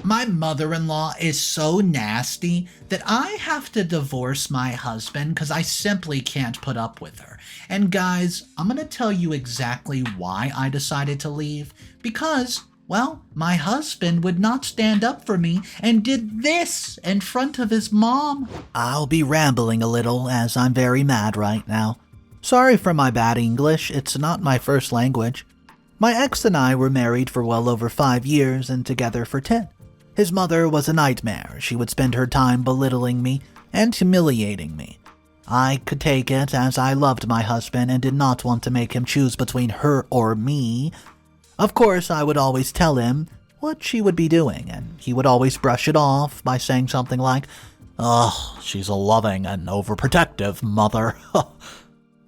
My mother-in-law is so nasty that I have to divorce my husband because I simply can't put up with her. And guys, I'm going to tell you exactly why I decided to leave. Because, well, my husband would not stand up for me and did this in front of his mom. I'll be rambling a little as I'm very mad right now. Sorry for my bad English, it's not my first language. My ex and I were married for well over 5 years and together for 10. His mother was a nightmare. She would spend her time belittling me and humiliating me. I could take it as I loved my husband and did not want to make him choose between her or me. Of course, I would always tell him what she would be doing, and he would always brush it off by saying something like, "Ugh, she's a loving and overprotective mother."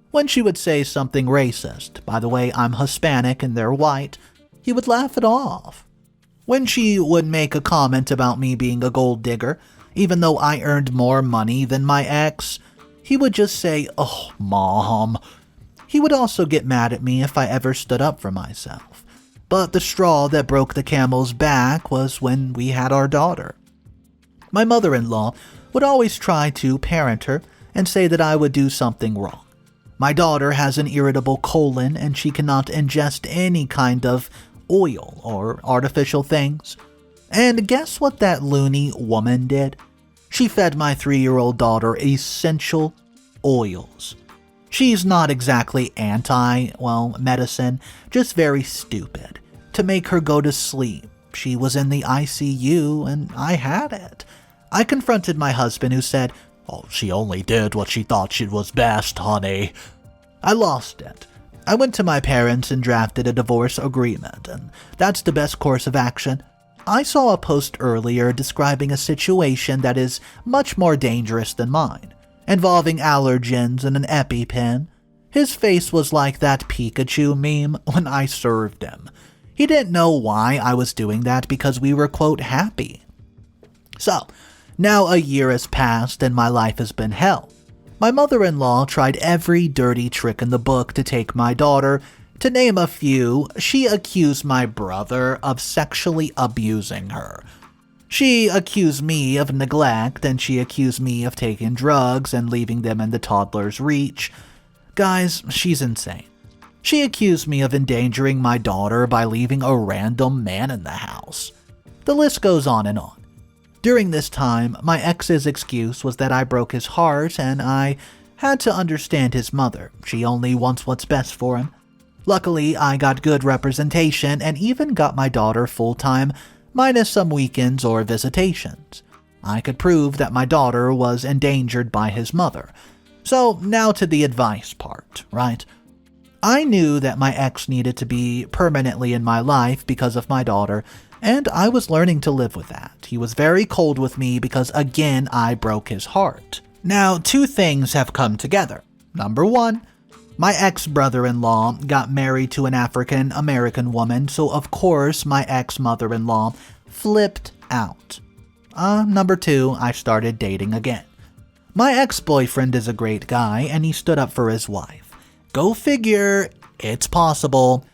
When she would say something racist, by the way, I'm Hispanic and they're white, he would laugh it off. When she would make a comment about me being a gold digger, even though I earned more money than my ex, he would just say, "Oh, Mom." He would also get mad at me if I ever stood up for myself. But the straw that broke the camel's back was when we had our daughter. My mother-in-law would always try to parent her and say that I would do something wrong. My daughter has an irritable colon and she cannot ingest any kind of oil or artificial things. And guess what that loony woman did? She fed my 3-year-old daughter essential oils. She's not exactly medicine, just very stupid. To make her go to sleep, she was in the ICU and I had it. I confronted my husband who said, "Oh, she only did what she thought she was best, honey." I lost it. I went to my parents and drafted a divorce agreement, and that's the best course of action. I saw a post earlier describing a situation that is much more dangerous than mine, involving allergens and an EpiPen. His face was like that Pikachu meme when I served him. He didn't know why I was doing that because we were, quote, happy. So, now a year has passed and my life has been hell. My mother-in-law tried every dirty trick in the book to take my daughter. To name a few, she accused my brother of sexually abusing her. She accused me of neglect, and she accused me of taking drugs and leaving them in the toddler's reach. Guys, she's insane. She accused me of endangering my daughter by leaving a random man in the house. The list goes on and on. During this time, my ex's excuse was that I broke his heart and I had to understand his mother. She only wants what's best for him. Luckily, I got good representation and even got my daughter full-time, minus some weekends or visitations. I could prove that my daughter was endangered by his mother. So now to the advice part, right? I knew that my ex needed to be permanently in my life because of my daughter, and I was learning to live with that. He was very cold with me because, again, I broke his heart. Now, 2 things have come together. Number 1, my ex-brother-in-law got married to an African-American woman, so of course my ex-mother-in-law flipped out. Number 2, I started dating again. My ex-boyfriend is a great guy, and he stood up for his wife. Go figure, it's possible.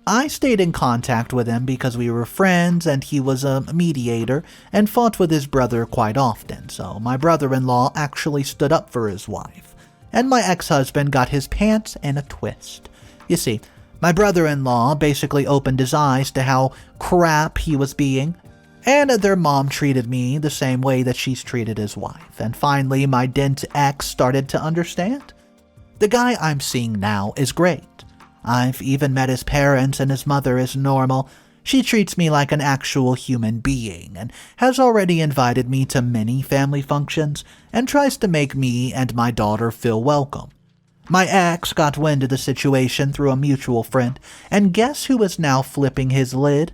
I stayed in contact with him because we were friends and he was a mediator and fought with his brother quite often, so my brother-in-law actually stood up for his wife. And my ex-husband got his pants in a twist. You see, my brother-in-law basically opened his eyes to how crap he was being, and their mom treated me the same way that she's treated his wife, and finally my dent ex started to understand. The guy I'm seeing now is great. I've even met his parents and his mother is normal. She treats me like an actual human being and has already invited me to many family functions and tries to make me and my daughter feel welcome. My ex got wind of the situation through a mutual friend, and guess who is now flipping his lid?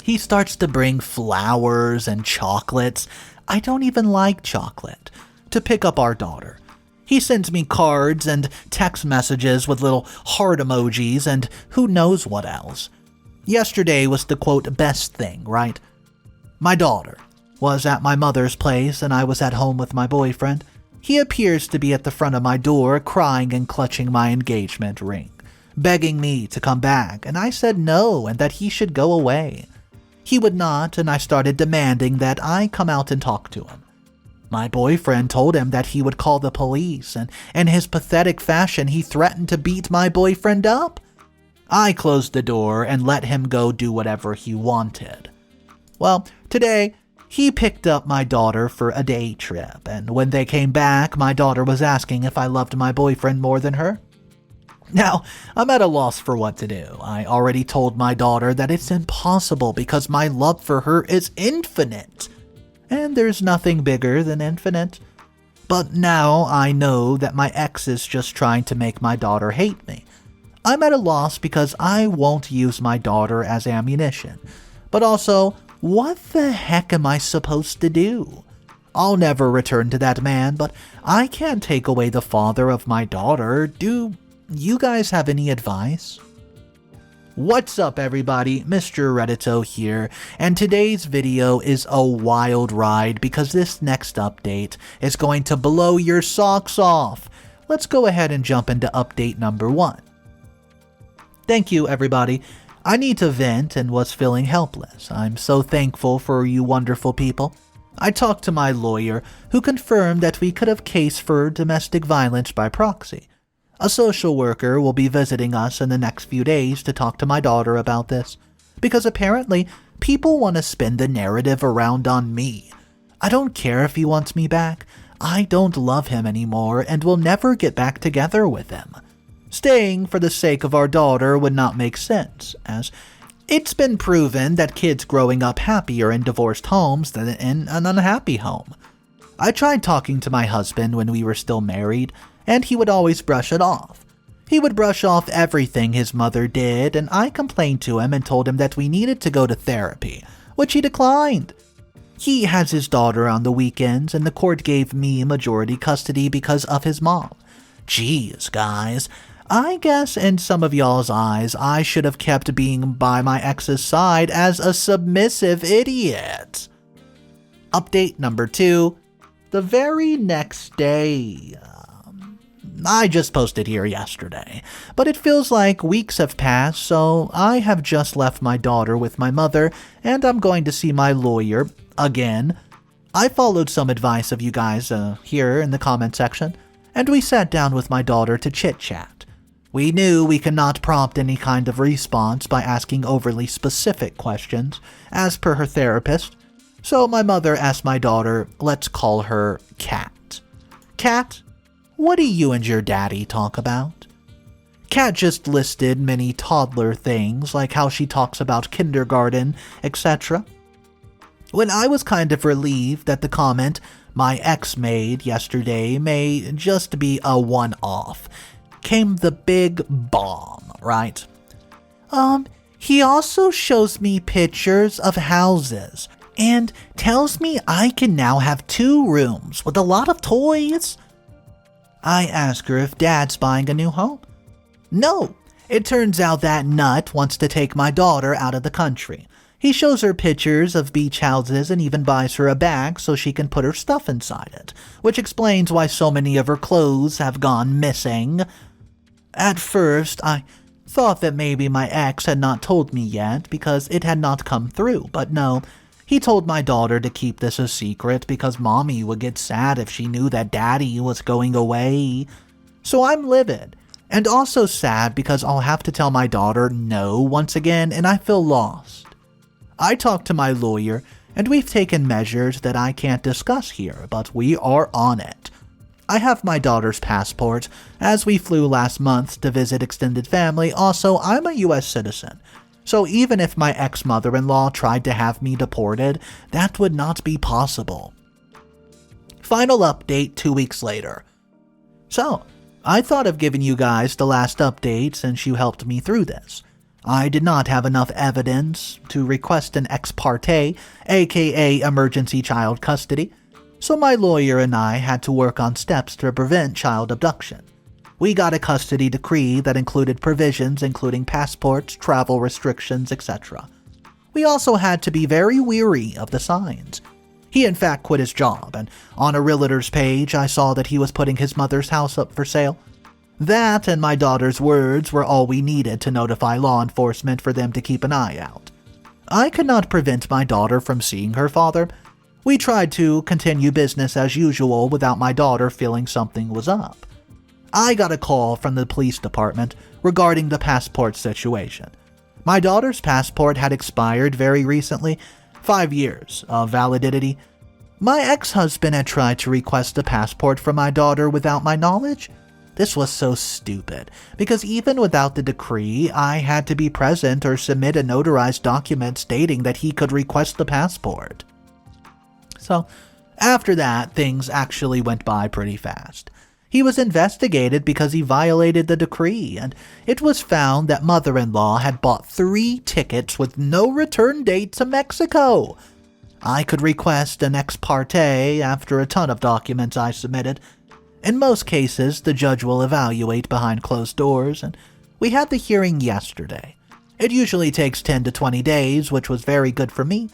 He starts to bring flowers and chocolates. I don't even like chocolate. To pick up our daughter. He sends me cards and text messages with little heart emojis and who knows what else. Yesterday was the quote best thing, right? My daughter was at my mother's place and I was at home with my boyfriend. He appears to be at the front of my door crying and clutching my engagement ring, begging me to come back, and I said no and that he should go away. He would not, and I started demanding that I come out and talk to him. My boyfriend told him that he would call the police, and in his pathetic fashion, he threatened to beat my boyfriend up. I closed the door and let him go do whatever he wanted. Well, today, he picked up my daughter for a day trip, and when they came back, my daughter was asking if I loved my boyfriend more than her. Now, I'm at a loss for what to do. I already told my daughter that it's impossible because my love for her is infinite. And there's nothing bigger than infinite. But now I know that my ex is just trying to make my daughter hate me. I'm at a loss because I won't use my daughter as ammunition. But also, what the heck am I supposed to do? I'll never return to that man, but I can't take away the father of my daughter. Do you guys have any advice? What's up, everybody? Mr. Reddito here, and today's video is a wild ride because this next update is going to blow your socks off. Let's go ahead and jump into update number 1. Thank you, everybody. I need to vent and was feeling helpless. I'm so thankful for you wonderful people. I talked to my lawyer, who confirmed that we could have case for domestic violence by proxy. A social worker will be visiting us in the next few days to talk to my daughter about this, because apparently people want to spin the narrative around on me. I don't care if he wants me back. I don't love him anymore and will never get back together with him. Staying for the sake of our daughter would not make sense, as it's been proven that kids growing up happier in divorced homes than in an unhappy home. I tried talking to my husband when we were still married, and he would always brush it off. He would brush off everything his mother did, and I complained to him and told him that we needed to go to therapy, which he declined. He has his daughter on the weekends, and the court gave me majority custody because of his mom. Jeez, guys. I guess in some of y'all's eyes, I should have kept being by my ex's side as a submissive idiot. Update number 2. The very next day. I just posted here yesterday, but it feels like weeks have passed, so I have just left my daughter with my mother, and I'm going to see my lawyer again. I followed some advice of you guys here in the comment section, and we sat down with my daughter to chit-chat. We knew we could not prompt any kind of response by asking overly specific questions, as per her therapist, so my mother asked my daughter, let's call her Kat. Kat, what do you and your daddy talk about? Kat just listed many toddler things, like how she talks about kindergarten, etc. When I was kind of relieved that the comment my ex made yesterday may just be a one-off, came the big bomb, right? He also shows me pictures of houses and tells me I can now have 2 rooms with a lot of toys. I ask her if Dad's buying a new home. No, it turns out that nut wants to take my daughter out of the country. He shows her pictures of beach houses and even buys her a bag so she can put her stuff inside it, which explains why so many of her clothes have gone missing. At first, I thought that maybe my ex had not told me yet because it had not come through, but no. He told my daughter to keep this a secret because mommy would get sad if she knew that daddy was going away. So I'm livid, and also sad because I'll have to tell my daughter no once again, and I feel lost. I talked to my lawyer, and we've taken measures that I can't discuss here, but we are on it. I have my daughter's passport, as we flew last month to visit extended family. Also, I'm a U.S. citizen. So even if my ex-mother-in-law tried to have me deported, that would not be possible. Final update 2 weeks later. So, I thought of giving you guys the last update since you helped me through this. I did not have enough evidence to request an ex parte, aka emergency child custody, so my lawyer and I had to work on steps to prevent child abduction. We got a custody decree that included provisions including passports, travel restrictions, etc. We also had to be very weary of the signs. He in fact quit his job, and on a realtor's page I saw that he was putting his mother's house up for sale. That and my daughter's words were all we needed to notify law enforcement for them to keep an eye out. I could not prevent my daughter from seeing her father. We tried to continue business as usual without my daughter feeling something was up. I got a call from the police department regarding the passport situation. My daughter's passport had expired very recently, 5 years of validity. My ex-husband had tried to request a passport from my daughter without my knowledge. This was so stupid, because even without the decree, I had to be present or submit a notarized document stating that he could request the passport. So, after that, things actually went by pretty fast. He was investigated because he violated the decree, and it was found that mother-in-law had bought 3 tickets with no return date to Mexico. I could request an ex parte after a ton of documents I submitted. In most cases, the judge will evaluate behind closed doors, and we had the hearing yesterday. It usually takes 10 to 20 days, which was very good for me.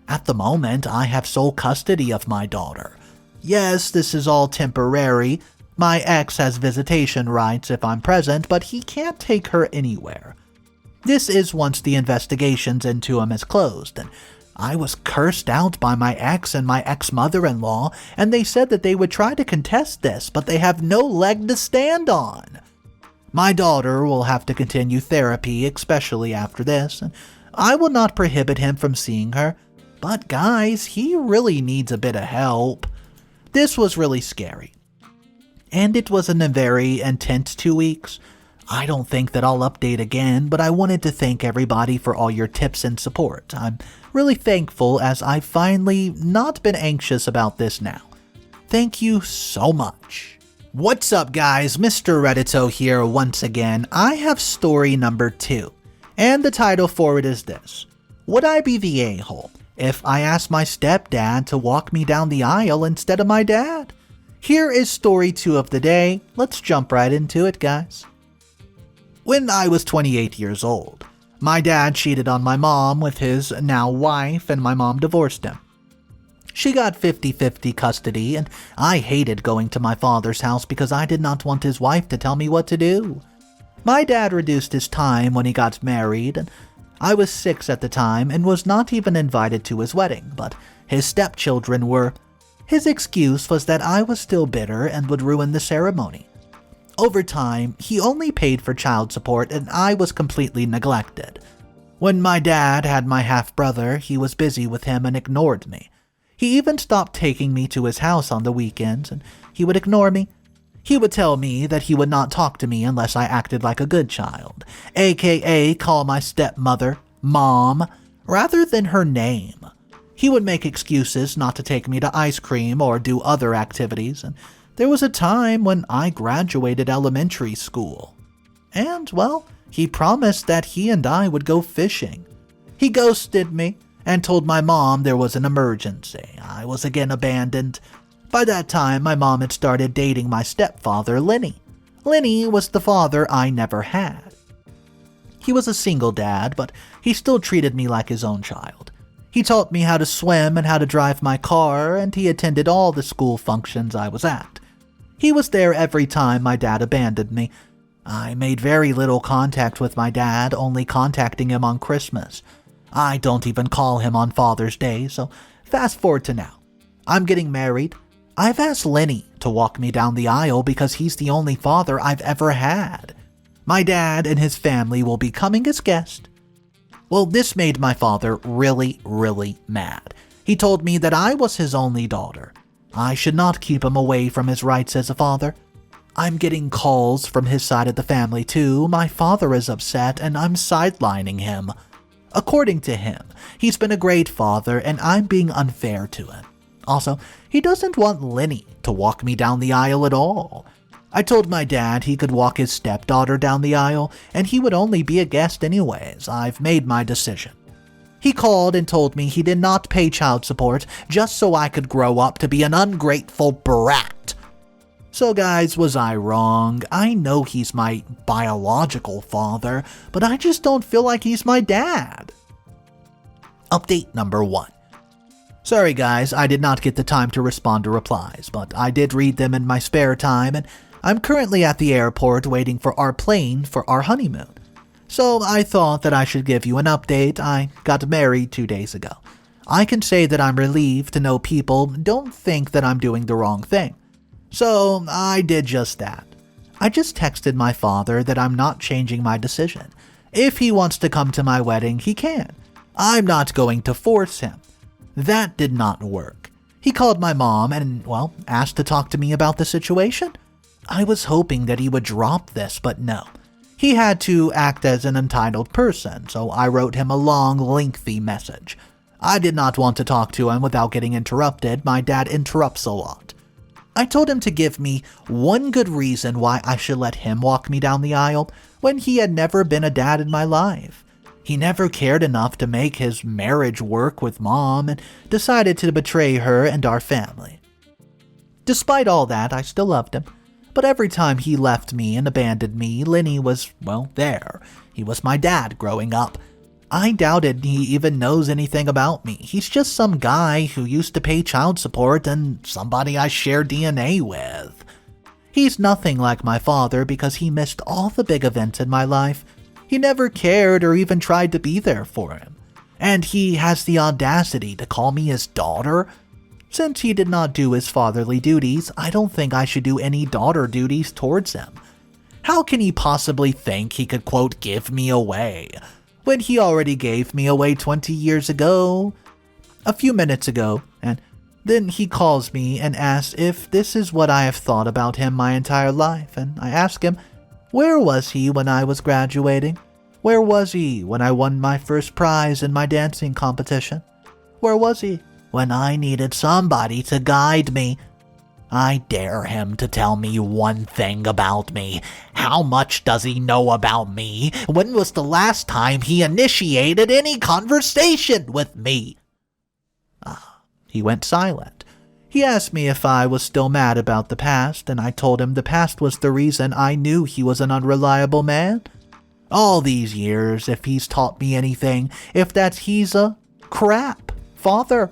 At the moment, I have sole custody of my daughter. Yes, this is all temporary. My ex has visitation rights if I'm present, but he can't take her anywhere. This is once the investigations into him is closed, and I was cursed out by my ex and my ex-mother-in-law, and they said that they would try to contest this, but they have no leg to stand on. My daughter will have to continue therapy, especially after this, and I will not prohibit him from seeing her. But guys, he really needs a bit of help. This was really scary. And it was a very intense 2 weeks. I don't think that I'll update again, but I wanted to thank everybody for all your tips and support. I'm really thankful as I've finally not been anxious about this now. Thank you so much. What's up guys, Mr. Reddito here once again. I have story number 2, and the title for it is this. Would I be the a-hole if I asked my stepdad to walk me down the aisle instead of my dad? Here is story 2 of the day. Let's jump right into it, guys. When I was 28 years old, my dad cheated on my mom with his now wife, and my mom divorced him. She got 50-50 custody, and I hated going to my father's house because I did not want his wife to tell me what to do. My dad reduced his time when he got married, and I was 6 at the time and was not even invited to his wedding, but his stepchildren were. His excuse was that I was still bitter and would ruin the ceremony. Over time, he only paid for child support and I was completely neglected. When my dad had my half-brother, he was busy with him and ignored me. He even stopped taking me to his house on the weekends, and he would ignore me. He would tell me that he would not talk to me unless I acted like a good child, aka call my stepmother Mom, rather than her name. He would make excuses not to take me to ice cream or do other activities, and there was a time when I graduated elementary school. And, well, he promised that he and I would go fishing. He ghosted me and told my mom there was an emergency. I was again abandoned. By that time, my mom had started dating my stepfather, Lenny. Lenny was the father I never had. He was a single dad, but he still treated me like his own child. He taught me how to swim and how to drive my car, and he attended all the school functions I was at. He was there every time my dad abandoned me. I made very little contact with my dad, only contacting him on Christmas. I don't even call him on Father's Day, so fast forward to now. I'm getting married. I've asked Lenny to walk me down the aisle because he's the only father I've ever had. My dad and his family will be coming as guests. Well, this made my father really, really mad. He told me that I was his only daughter. I should not keep him away from his rights as a father. I'm getting calls from his side of the family too. My father is upset and I'm sidelining him. According to him, he's been a great father and I'm being unfair to him. Also, he doesn't want Lenny to walk me down the aisle at all. I told my dad he could walk his stepdaughter down the aisle and he would only be a guest anyways. I've made my decision. He called and told me he did not pay child support just so I could grow up to be an ungrateful brat. So guys, was I wrong? I know he's my biological father, but I just don't feel like he's my dad. Update number 1. Sorry guys, I did not get the time to respond to replies, but I did read them in my spare time, and I'm currently at the airport waiting for our plane for our honeymoon. So I thought that I should give you an update. I got married 2 days ago. I can say that I'm relieved to know people don't think that I'm doing the wrong thing. So I did just that. I just texted my father that I'm not changing my decision. If he wants to come to my wedding, he can. I'm not going to force him. That did not work. He called my mom and, asked to talk to me about the situation. I was hoping that he would drop this, but no. He had to act as an entitled person, so I wrote him a long, lengthy message. I did not want to talk to him without getting interrupted. My dad interrupts a lot. I told him to give me one good reason why I should let him walk me down the aisle when he had never been a dad in my life. He never cared enough to make his marriage work with mom and decided to betray her and our family. Despite all that, I still loved him. But every time he left me and abandoned me, Lenny was, there. He was my dad growing up. I doubted he even knows anything about me. He's just some guy who used to pay child support and somebody I share DNA with. He's nothing like my father because he missed all the big events in my life. He never cared or even tried to be there for him. And he has the audacity to call me his daughter. Since he did not do his fatherly duties, I don't think I should do any daughter duties towards him. How can he possibly think he could, quote, give me away, when he already gave me away 20 years ago? A few minutes ago, and then he calls me and asks if this is what I have thought about him my entire life, and I ask him, where was he when I was graduating? Where was he when I won my first prize in my dancing competition? Where was he when I needed somebody to guide me? I dare him to tell me one thing about me. How much does he know about me? When was the last time he initiated any conversation with me? He went silent. He asked me if I was still mad about the past, and I told him the past was the reason I knew he was an unreliable man. All these years, if he's taught me anything, he's a crap father.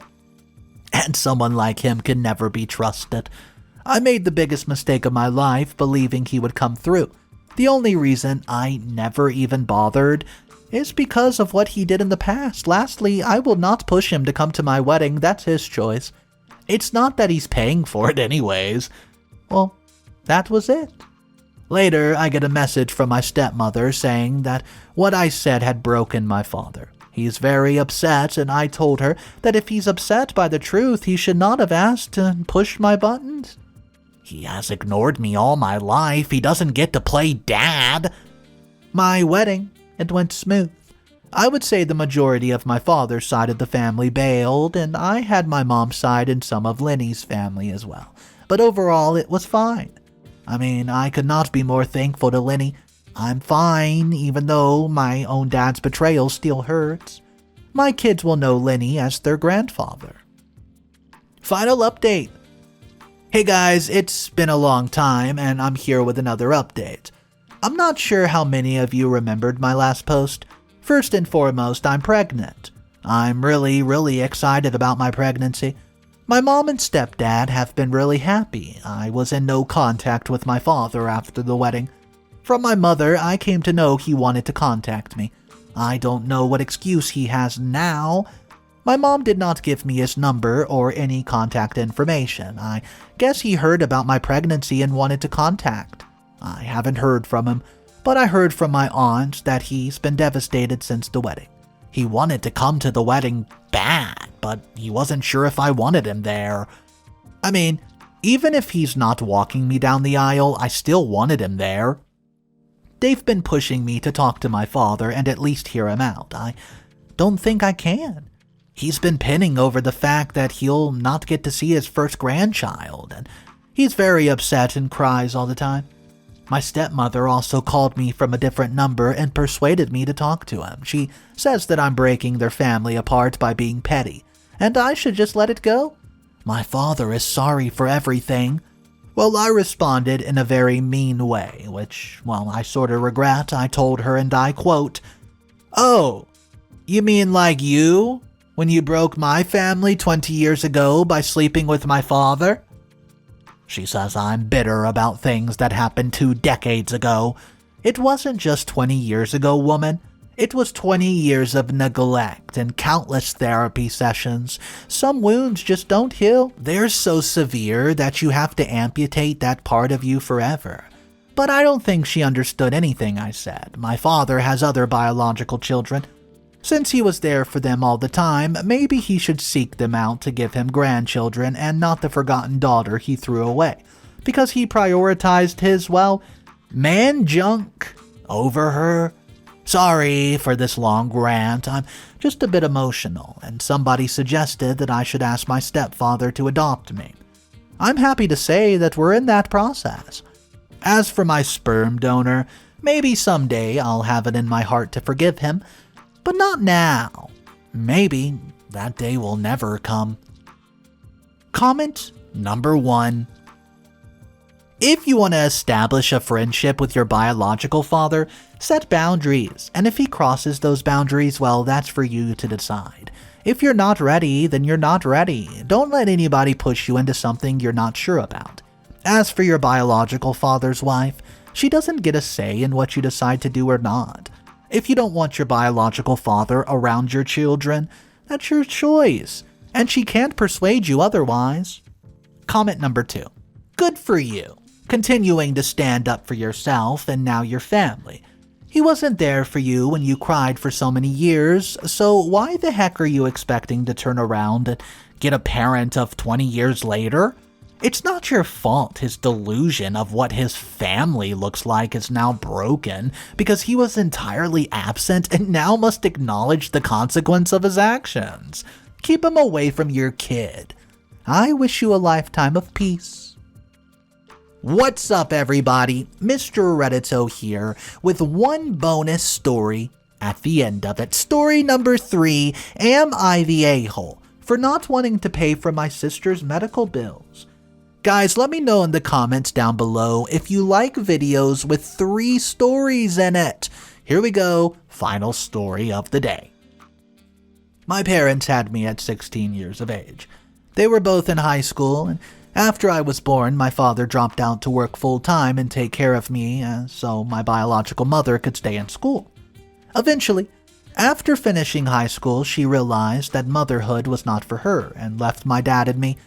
And someone like him can never be trusted. I made the biggest mistake of my life believing he would come through. The only reason I never even bothered is because of what he did in the past. Lastly, I will not push him to come to my wedding. That's his choice. It's not that he's paying for it anyways. Well, that was it. Later, I get a message from my stepmother saying that what I said had broken my father. He's very upset, and I told her that if he's upset by the truth, he should not have asked to push my buttons. He has ignored me all my life. He doesn't get to play dad. My wedding, it went smooth. I would say the majority of my father's side of the family bailed, and I had my mom's side and some of Lenny's family as well. But overall, it was fine. I could not be more thankful to Lenny. I'm fine, even though my own dad's betrayal still hurts. My kids will know Lenny as their grandfather. Final update. Hey guys, it's been a long time, and I'm here with another update. I'm not sure how many of you remembered my last post. First and foremost, I'm pregnant. I'm really excited about my pregnancy. My mom and stepdad have been really happy. I was in no contact with my father after the wedding. From my mother, I came to know he wanted to contact me. I don't know what excuse he has now. My mom did not give me his number or any contact information. I guess he heard about my pregnancy and wanted to contact. I haven't heard from him, but I heard from my aunt that he's been devastated since the wedding. He wanted to come to the wedding bad, but he wasn't sure if I wanted him there. Even if he's not walking me down the aisle, I still wanted him there. They've been pushing me to talk to my father and at least hear him out. I don't think I can. He's been pinning over the fact that he'll not get to see his first grandchild, and he's very upset and cries all the time. My stepmother also called me from a different number and persuaded me to talk to him. She says that I'm breaking their family apart by being petty, and I should just let it go. My father is sorry for everything. Well, I responded in a very mean way, which, I sort of regret. I told her, and I quote, "Oh, you mean like you? When you broke my family 20 years ago by sleeping with my father?" She says I'm bitter about things that happened 2 decades ago. It wasn't just 20 years ago, woman. It was 20 years of neglect and countless therapy sessions. Some wounds just don't heal. They're so severe that you have to amputate that part of you forever. But I don't think she understood anything I said. My father has other biological children. Since he was there for them all the time, maybe he should seek them out to give him grandchildren and not the forgotten daughter he threw away, because he prioritized his, well, man junk over her. Sorry for this long rant, I'm just a bit emotional, and somebody suggested that I should ask my stepfather to adopt me. I'm happy to say that we're in that process. As for my sperm donor, maybe someday I'll have it in my heart to forgive him, but not now. Maybe that day will never come. Comment number 1. If you want to establish a friendship with your biological father, set boundaries, and if he crosses those boundaries, well, that's for you to decide. If you're not ready, then you're not ready. Don't let anybody push you into something you're not sure about. As for your biological father's wife, she doesn't get a say in what you decide to do or not. If you don't want your biological father around your children, that's your choice, and she can't persuade you otherwise. Comment number 2. Good for you. Continuing to stand up for yourself and now your family. He wasn't there for you when you cried for so many years, so why the heck are you expecting to turn around and get a parent of 20 years later? It's not your fault his delusion of what his family looks like is now broken because he was entirely absent and now must acknowledge the consequence of his actions. Keep him away from your kid. I wish you a lifetime of peace. What's up, everybody? Mr. Reddito here with one bonus story at the end of it. Story number 3, am I the a-hole for not wanting to pay for my sister's medical bills? Guys, let me know in the comments down below if you like videos with 3 stories in it. Here we go, final story of the day. My parents had me at 16 years of age. They were both in high school, and after I was born, my father dropped out to work full-time and take care of me, so my biological mother could stay in school. Eventually, after finishing high school, she realized that motherhood was not for her and left my dad and me.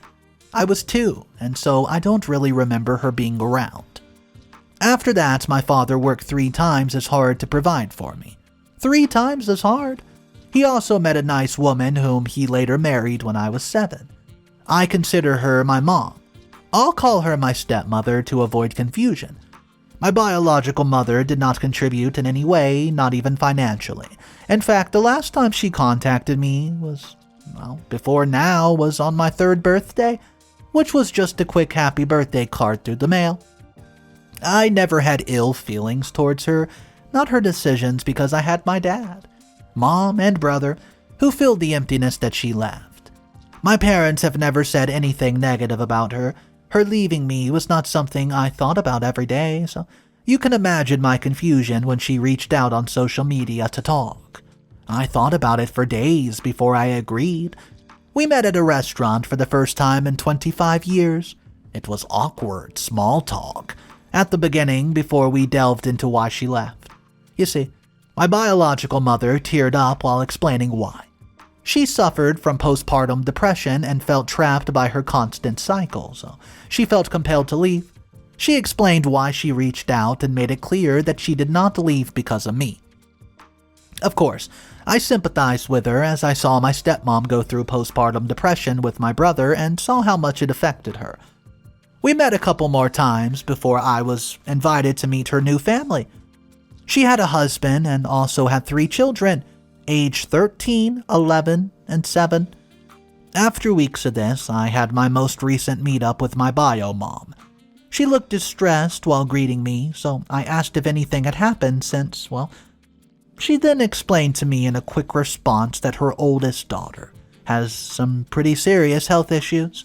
I was 2, and so I don't really remember her being around. After that, my father worked 3 times as hard to provide for me. 3 times as hard? He also met a nice woman whom he later married when I was 7. I consider her my mom. I'll call her my stepmother to avoid confusion. My biological mother did not contribute in any way, not even financially. In fact, the last time she contacted me was, before now, was on my 3rd birthday, which was just a quick happy birthday card through the mail. I never had ill feelings towards her, not her decisions, because I had my dad, mom, and brother, who filled the emptiness that she left. My parents have never said anything negative about her. Her leaving me was not something I thought about every day, so you can imagine my confusion when she reached out on social media to talk. I thought about it for days before I agreed. We met at a restaurant for the first time in 25 years. It was awkward, small talk at the beginning before we delved into why she left. You see, my biological mother teared up while explaining why. She suffered from postpartum depression and felt trapped by her constant cycle, so she felt compelled to leave. She explained why she reached out and made it clear that she did not leave because of me. Of course, I sympathized with her as I saw my stepmom go through postpartum depression with my brother and saw how much it affected her. We met a couple more times before I was invited to meet her new family. She had a husband and also had 3 children, aged 13, 11, and 7. After weeks of this, I had my most recent meetup with my bio mom. She looked distressed while greeting me, so I asked if anything had happened since, she then explained to me in a quick response that her oldest daughter has some pretty serious health issues.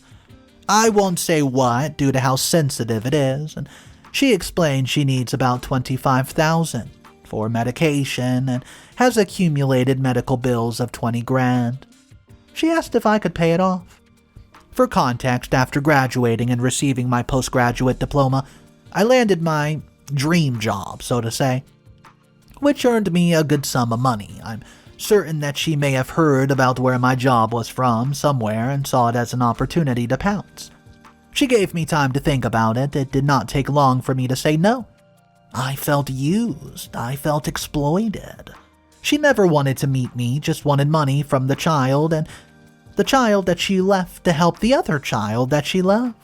I won't say what due to how sensitive it is, and she explained she needs about $25,000 for medication and has accumulated medical bills of $20,000. She asked if I could pay it off. For context, after graduating and receiving my postgraduate diploma, I landed my dream job, so to say, which earned me a good sum of money. I'm certain that she may have heard about where my job was from somewhere and saw it as an opportunity to pounce. She gave me time to think about it. It did not take long for me to say no. I felt used. I felt exploited. She never wanted to meet me, just wanted money from the child, and the child that she left to help the other child that she left.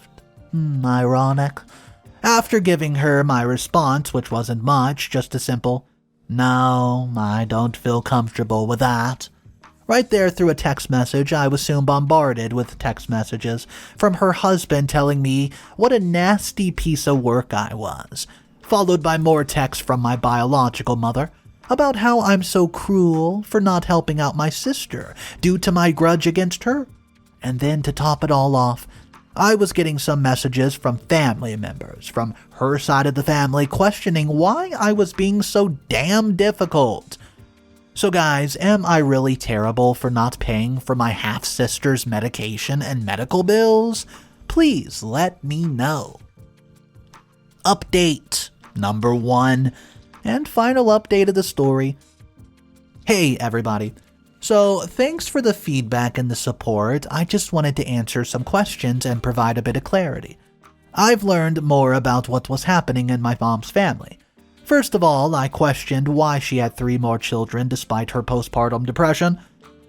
Ironic. After giving her my response, which wasn't much, just a simple, "No, I don't feel comfortable with that." Right there through a text message, I was soon bombarded with text messages from her husband telling me what a nasty piece of work I was, followed by more texts from my biological mother about how I'm so cruel for not helping out my sister due to my grudge against her. And then to top it all off, I was getting some messages from family members from her side of the family questioning why I was being so damn difficult. So guys, am I really terrible for not paying for my half-sister's medication and medical bills? Please let me know. Update number 1 and final update of the story. Hey everybody. So, thanks for the feedback and the support. I just wanted to answer some questions and provide a bit of clarity. I've learned more about what was happening in my mom's family. First of all, I questioned why she had 3 more children despite her postpartum depression.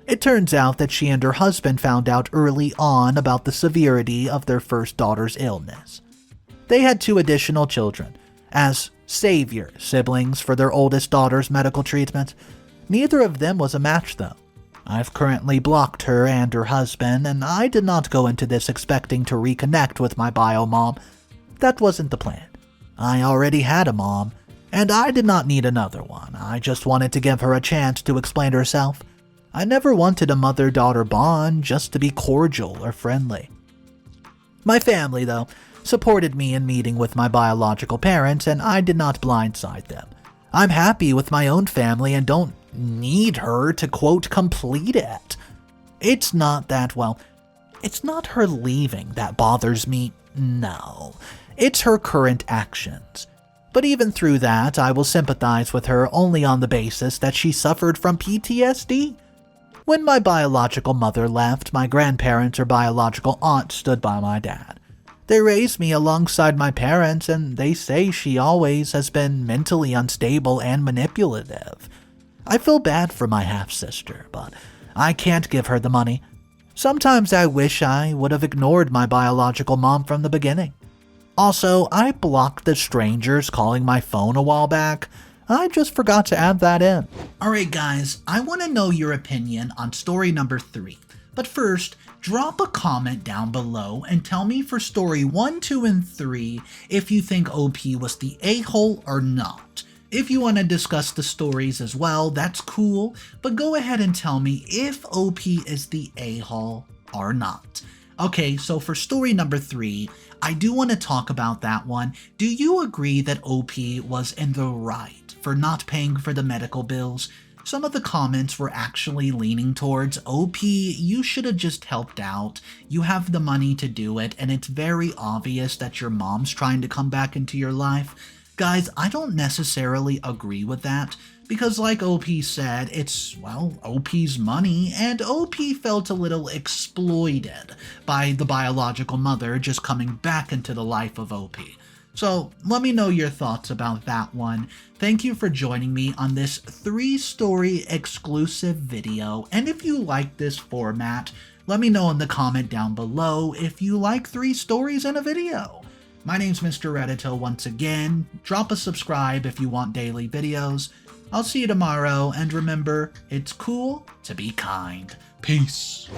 It turns out that she and her husband found out early on about the severity of their first daughter's illness. They had 2 additional children, as savior siblings for their oldest daughter's medical treatment. Neither of them was a match though. I've currently blocked her and her husband, and I did not go into this expecting to reconnect with my bio mom. That wasn't the plan. I already had a mom, and I did not need another one. I just wanted to give her a chance to explain herself. I never wanted a mother-daughter bond just to be cordial or friendly. My family, though, supported me in meeting with my biological parents, and I did not blindside them. I'm happy with my own family and don't need her to, quote, complete it. It's not that, well, it's not her leaving that bothers me, no. It's her current actions. But even through that, I will sympathize with her only on the basis that she suffered from PTSD. When my biological mother left, my grandparents or biological aunt stood by my dad. They raised me alongside my parents, and they say she always has been mentally unstable and manipulative. I feel bad for my half-sister, but I can't give her the money. Sometimes I wish I would have ignored my biological mom from the beginning. Also, I blocked the strangers calling my phone a while back. I just forgot to add that in. Alright guys, I want to know your opinion on story number 3. But first, drop a comment down below and tell me for story 1, 2, and 3 if you think OP was the a-hole or not. If you want to discuss the stories as well, that's cool, but go ahead and tell me if OP is the a-hole or not. Okay, so for story number 3, I do want to talk about that one. Do you agree that OP was in the right for not paying for the medical bills? Some of the comments were actually leaning towards, OP, you should have just helped out. You have the money to do it, and it's very obvious that your mom's trying to come back into your life. Guys, I don't necessarily agree with that, because like OP said, it's, well, OP's money, and OP felt a little exploited by the biological mother just coming back into the life of OP. So let me know your thoughts about that one. Thank you for joining me on this 3-story exclusive video, and if you like this format, let me know in the comment down below if you like 3 stories in a video. My name's Mr. Reddito once again. Drop a subscribe if you want daily videos. I'll see you tomorrow, and remember, it's cool to be kind. Peace.